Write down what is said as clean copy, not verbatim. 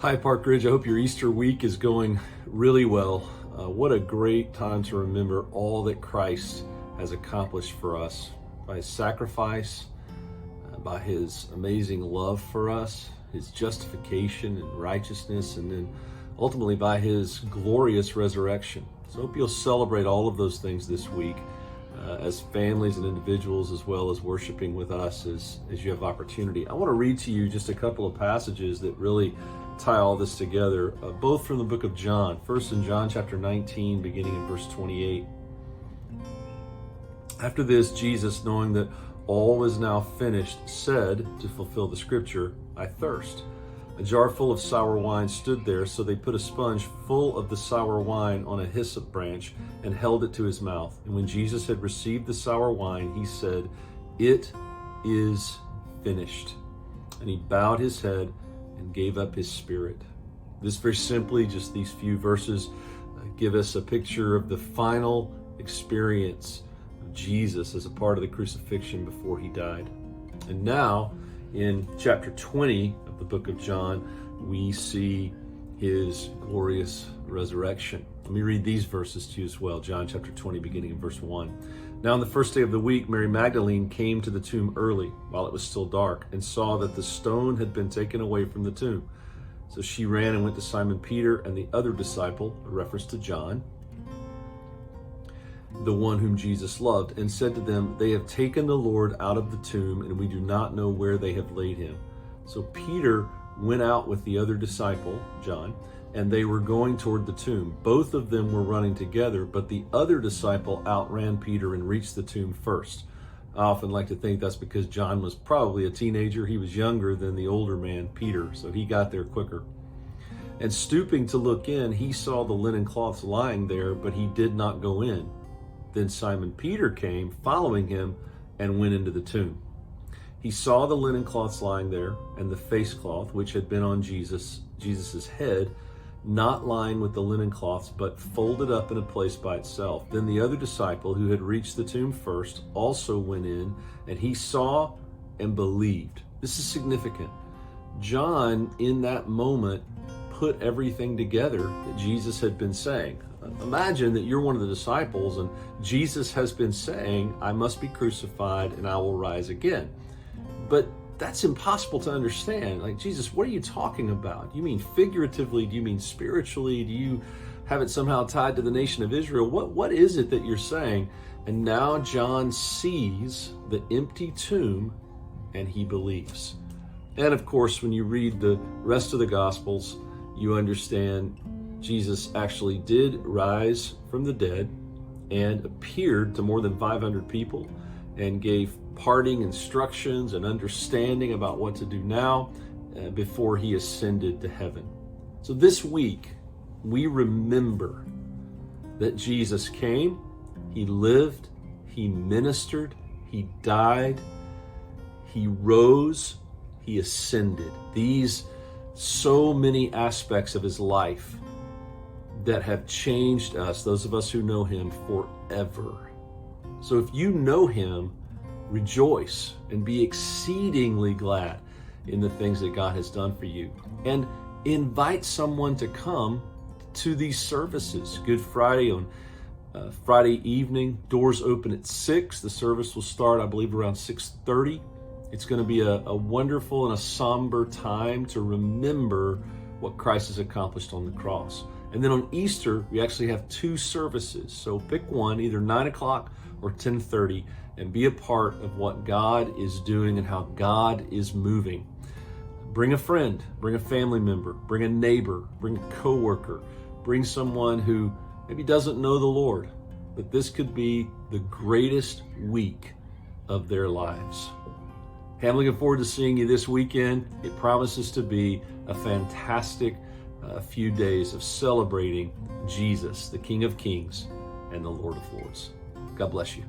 Hi, Park Ridge. I hope your Easter week is going really well. What a great time to remember all that Christ has accomplished for us by his sacrifice, by his amazing love for us, his justification and righteousness, and then ultimately by his glorious resurrection. So I hope you'll celebrate all of those things this week as families and individuals, as well as worshiping with us as you have opportunity. I want to read to you just a couple of passages that really tie all this together, both from the book of John. First in John chapter 19, beginning in verse 28. After this, Jesus, knowing that all was now finished, said, to fulfill the scripture, "I thirst." A jar full of sour wine stood there, so they put a sponge full of the sour wine on a hyssop branch and held it to his mouth. And when Jesus had received the sour wine, he said, "It is finished." And he bowed his head and gave up his spirit. This very simply, just these few verses give us a picture of the final experience of Jesus as a part of the crucifixion before he died. And now, in chapter 20 of the book of John, we see his glorious resurrection. Let me read these verses to you as well. John chapter 20, beginning in verse 1. Now on the first day of the week, Mary Magdalene came to the tomb early, while it was still dark, and saw that the stone had been taken away from the tomb. So she ran and went to Simon Peter and the other disciple, a reference to John, the one whom Jesus loved, and said to them, "They have taken the Lord out of the tomb, and we do not know where they have laid him." So Peter went out with the other disciple, John, and they were going toward the tomb. Both of them were running together, but the other disciple outran Peter and reached the tomb first. I often like to think that's because John was probably a teenager. He was younger than the older man, Peter, so he got there quicker. And stooping to look in, he saw the linen cloths lying there, but he did not go in. Then Simon Peter came, following him, and went into the tomb. He saw the linen cloths lying there, and the face cloth, which had been on Jesus's head, not lying with the linen cloths, but folded up in a place by itself. Then the other disciple, who had reached the tomb first, also went in, and he saw and believed. This is significant. John, in that moment, put everything together that Jesus had been saying. Imagine that you're one of the disciples, and Jesus has been saying, "I must be crucified and I will rise again." But that's impossible to understand. Like, Jesus, what are you talking about? Do you mean figuratively? Do you mean spiritually? Do you have it somehow tied to the nation of Israel? What is it that you're saying? And now John sees the empty tomb and he believes. And of course, when you read the rest of the Gospels, you understand Jesus actually did rise from the dead and appeared to more than 500 people and gave parting instructions and understanding about what to do now before he ascended to heaven. So this week, we remember that Jesus came, he lived, he ministered, he died, he rose, he ascended. These so many aspects of his life that have changed us, those of us who know him, forever. So if you know him, rejoice and be exceedingly glad in the things that God has done for you. And invite someone to come to these services. Good Friday on Friday evening. Doors open at 6. The service will start, I believe, around 6:30. It's going to be a wonderful and a somber time to remember what Christ has accomplished on the cross. And then on Easter, we actually have 2 services. So pick one, either 9 o'clock or 10:30, and be a part of what God is doing and how God is moving. Bring a friend, bring a family member, bring a neighbor, bring a coworker, bring someone who maybe doesn't know the Lord, but this could be the greatest week of their lives. Hey, I'm looking forward to seeing you this weekend. It promises to be a fantastic few days of celebrating Jesus, the King of Kings and the Lord of Lords. God bless you.